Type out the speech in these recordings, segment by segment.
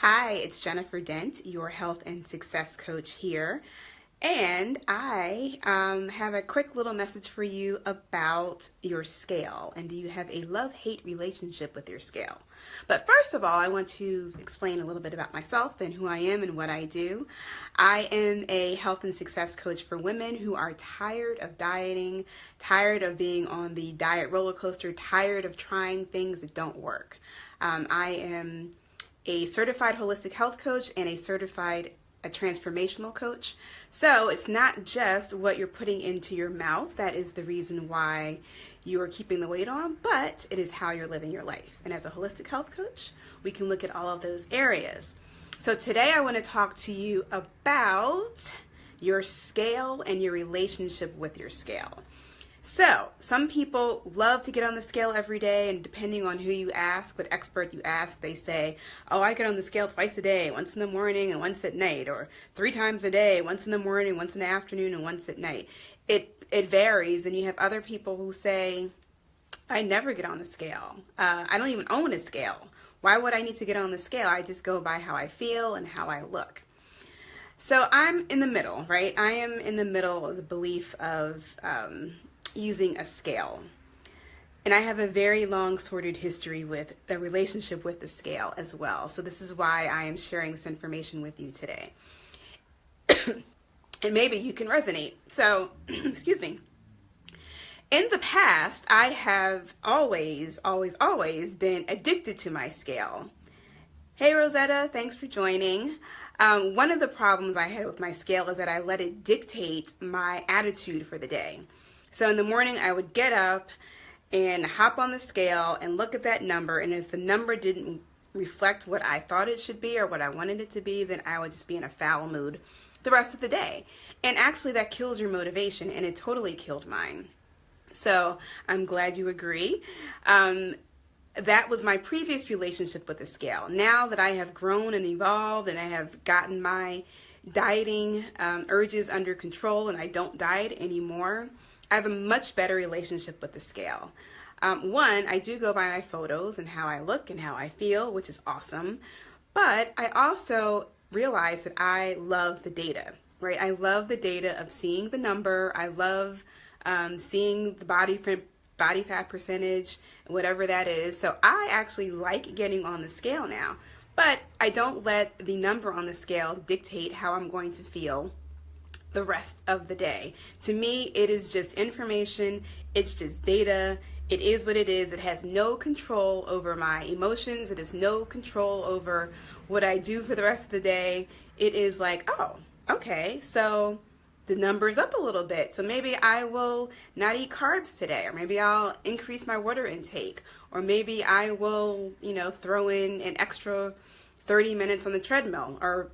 Hi, it's Jennifer Dent, your health and success coach here. And I have a quick little message for you about your scale. And do you have a love-hate relationship with your scale? But first of all, I want to explain a little bit about myself and who I am and what I do. I am a health and success coach for women who are tired of dieting, tired of being on the diet roller coaster, tired of trying things that don't work. I am a certified holistic health coach and a transformational coach. So it's not just what you're putting into your mouth that is the reason why you are keeping the weight on, but it is how you're living your life. And as a holistic health coach, we can look at all of those areas. So today I want to talk to you about your scale and your relationship with your scale. So, some people love to get on the scale every day, and depending on who you ask, what expert you ask, they say, oh, I get on the scale twice a day, once in the morning and once at night, or 3 times a day, once in the morning, once in the afternoon, and once at night. It varies, and you have other people who say, I never get on the scale. I don't even own a scale. Why would I need to get on the scale? I just go by how I feel and how I look. So I'm in the middle, right? I am in the middle of the belief of using a scale. And I have a very long sordid history with the relationship with the scale as well. So this is why I am sharing this information with you today. And maybe you can resonate. So, excuse me. In the past, I have always been addicted to my scale. Hey Rosetta, thanks for joining. One of the problems I had with my scale is that I let it dictate my attitude for the day. So in the morning, I would get up and hop on the scale and look at that number. And if the number didn't reflect what I thought it should be or what I wanted it to be, then I would just be in a foul mood the rest of the day. And actually, that kills your motivation, and it totally killed mine. So I'm glad you agree. That was my previous relationship with the scale. Now that I have grown and evolved and I have gotten my dieting urges under control and I don't diet anymore, I have a much better relationship with the scale. One, I do go by my photos and how I look and how I feel, which is awesome. But I also realize that I love the data, right? I love the data of seeing the number. I love seeing the body fat percentage, whatever that is. So I actually like getting on the scale now. But I don't let the number on the scale dictate how I'm going to feel the rest of the day. To me, it is just information. It's just data. It is what it is. It has no control over my emotions. It has no control over what I do for the rest of the day. It is like, oh, okay, so the number's up a little bit. So maybe I will not eat carbs today, or maybe I'll increase my water intake, or maybe I will, throw in an extra 30 minutes on the treadmill, or,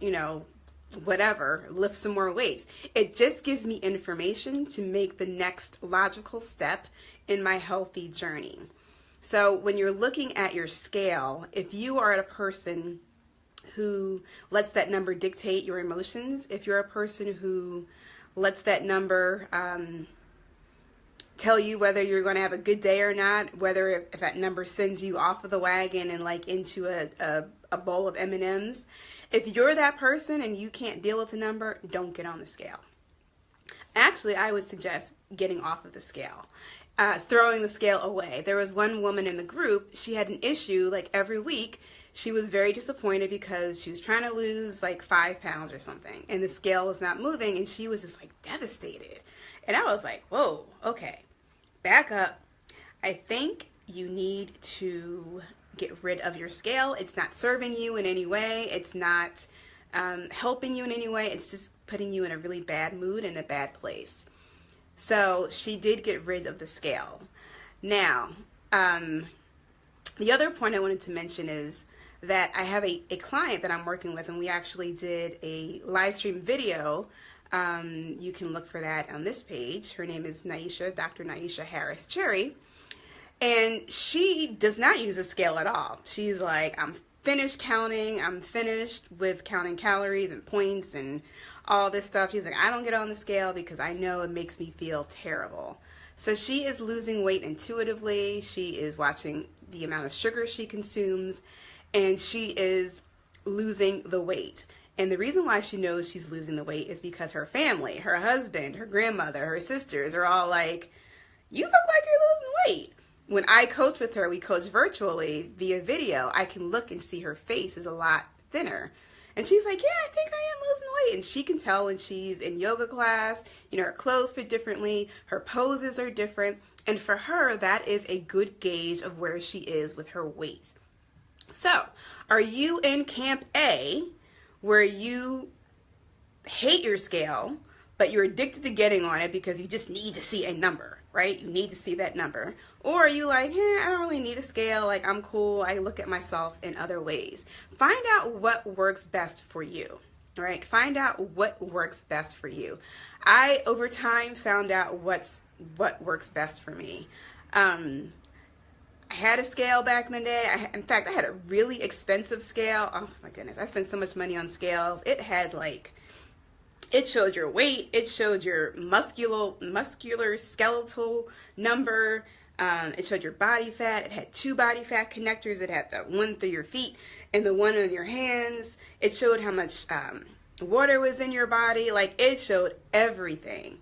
whatever, lift some more weights. It just gives me information to make the next logical step in my healthy journey. So when you're looking at your scale, if you are a person who lets that number dictate your emotions, if you're a person who lets that number tell you whether you're going to have a good day or not, whether if that number sends you off of the wagon and like into a bowl of M&Ms, if you're that person and you can't deal with the number, don't get on the scale. Actually, I would suggest getting off of the scale, throwing the scale away. There was one woman in the group, she had an issue like every week. She was very disappointed because she was trying to lose like 5 pounds or something, and the scale was not moving, and she was just like devastated. And I was like, whoa, okay, back up. I think you need to get rid of your scale. It's not serving you in any way. It's not helping you in any way. It's just putting you in a really bad mood and a bad place. So she did get rid of the scale. Now, the other point I wanted to mention is that I have a client that I'm working with, and we actually did a live stream video. You can look for that on this page. Her name is Naisha, Dr. Naisha Harris Cherry. And she does not use a scale at all. She's like, I'm finished counting. I'm finished with counting calories and points and all this stuff. She's like, I don't get on the scale because I know it makes me feel terrible. So she is losing weight intuitively. She is watching the amount of sugar she consumes, and she is losing the weight. And the reason why she knows she's losing the weight is because her family, her husband, her grandmother, her sisters are all like, you look like you're losing weight. When I coach with her, we coach virtually via video, I can look and see her face is a lot thinner. And she's like, yeah, I think I am losing weight. And she can tell when she's in yoga class, you know, her clothes fit differently, her poses are different. And for her, that is a good gauge of where she is with her weight. So, are you in camp A, where you hate your scale, but you're addicted to getting on it because you just need to see a number, right? You need to see that number. Or are you like, I don't really need a scale, like I'm cool, I look at myself in other ways. Find out what works best for you, right? Find out what works best for you. I, over time, found out what works best for me. I had a scale back in the day. In fact, I had a really expensive scale. Oh my goodness, I spent so much money on scales. It had it showed your weight, it showed your muscular skeletal number, it showed your body fat, it had 2 body fat connectors, it had the one through your feet and the one on your hands, it showed how much water was in your body, it showed everything,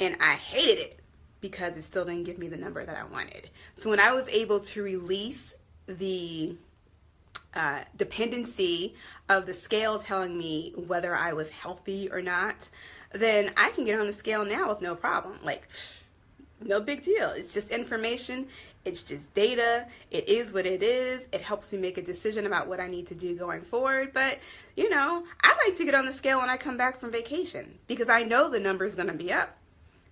and I hated it because it still didn't give me the number that I wanted. So when I was able to release the dependency of the scale telling me whether I was healthy or not, then I can get on the scale now with no problem. No big deal. It's just information. It's just data. It is what it is. It helps me make a decision about what I need to do going forward. But, I like to get on the scale when I come back from vacation because I know the number is going to be up.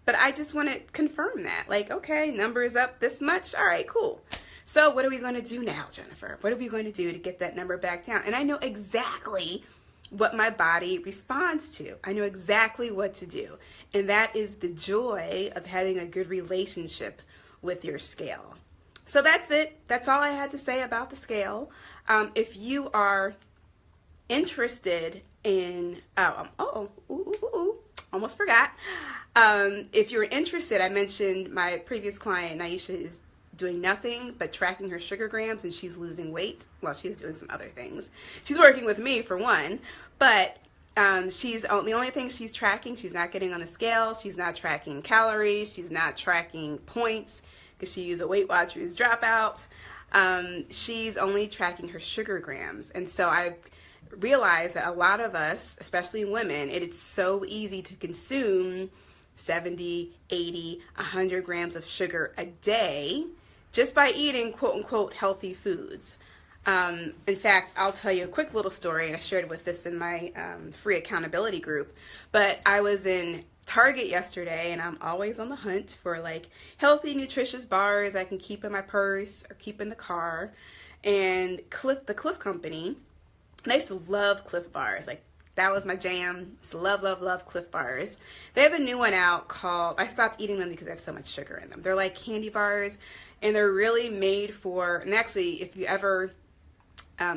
But I just want to confirm that. Okay, number is up this much. All right, cool. So what are we going to do now, Jennifer? What are we going to do to get that number back down? And I know exactly what my body responds to. I know exactly what to do. And that is the joy of having a good relationship with your scale. So that's it. That's all I had to say about the scale. If you are interested in, almost forgot. If you're interested, I mentioned my previous client, Naisha, is doing nothing but tracking her sugar grams, and she's losing weight. Well, she's doing some other things. She's working with me for one, but the only thing she's tracking, she's not getting on the scale, she's not tracking calories, she's not tracking points because she's a Weight Watchers dropout. She's only tracking her sugar grams. And so I've realized that a lot of us, especially women, it is so easy to consume 70, 80, 100 grams of sugar a day just by eating quote-unquote healthy foods. In fact, I'll tell you a quick little story, and I shared with this in my free accountability group, but I was in Target yesterday, and I'm always on the hunt for healthy, nutritious bars I can keep in my purse or keep in the car, and the Cliff Company, and I used to love Cliff bars, that was my jam. It's love Cliff bars. They have a new one out called, I stopped eating them because they have so much sugar in them. They're like candy bars, and they're really made for, and actually, if you ever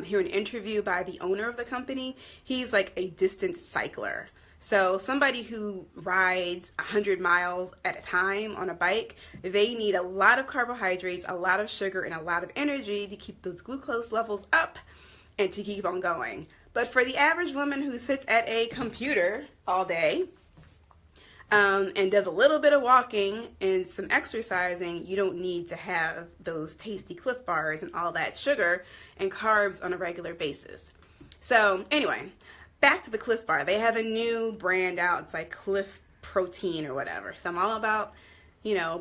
hear an interview by the owner of the company, he's like a distance cycler. So somebody who rides 100 miles at a time on a bike, they need a lot of carbohydrates, a lot of sugar, and a lot of energy to keep those glucose levels up and to keep on going. But for the average woman who sits at a computer all day and does a little bit of walking and some exercising, you don't need to have those tasty Cliff bars and all that sugar and carbs on a regular basis. So anyway, back to the Cliff bar. They have a new brand out. It's like Cliff Protein or whatever. So I'm all about,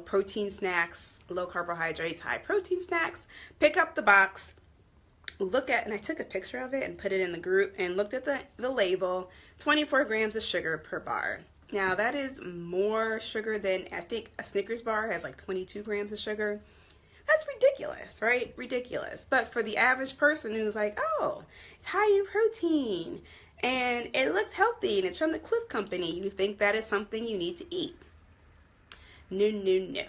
protein snacks, low carbohydrates, high protein snacks. Pick up the box. And I took a picture of it and put it in the group and looked at the label, 24 grams of sugar per bar. Now that is more sugar than, I think a Snickers bar has 22 grams of sugar. That's ridiculous, right? Ridiculous. But for the average person who's oh, it's high in protein and it looks healthy and it's from the Cliff Company, you think that is something you need to eat. No.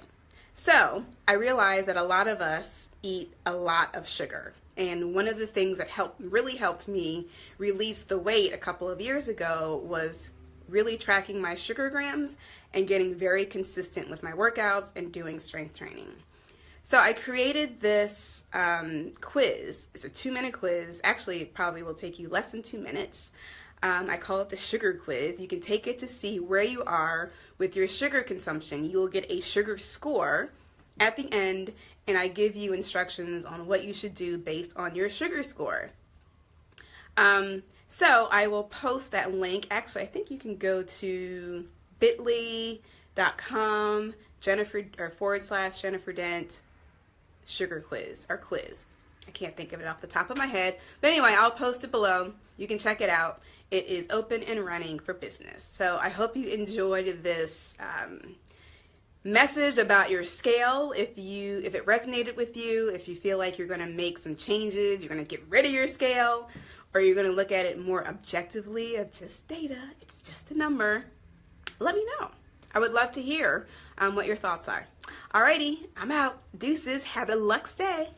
So I realized that a lot of us eat a lot of sugar. And one of the things that really helped me release the weight a couple of years ago was really tracking my sugar grams and getting very consistent with my workouts and doing strength training. So I created this quiz. It's a 2-minute quiz. Actually, it probably will take you less than 2 minutes. I call it the sugar quiz. You can take it to see where you are with your sugar consumption. You will get a sugar score at the end, and I give you instructions on what you should do based on your sugar score. So I will post that link. Actually, I think you can go to bit.ly.com /Jennifer Dent sugar quiz or quiz. I can't think of it off the top of my head. But anyway, I'll post it below. You can check it out. It is open and running for business. So I hope you enjoyed this message about your scale. If it resonated with you, if you feel like you're going to make some changes, you're going to get rid of your scale, or you're going to look at it more objectively of just data, it's just a number, let me know. I would love to hear what your thoughts are. Alrighty, I'm out. Deuces. Have a luxe day.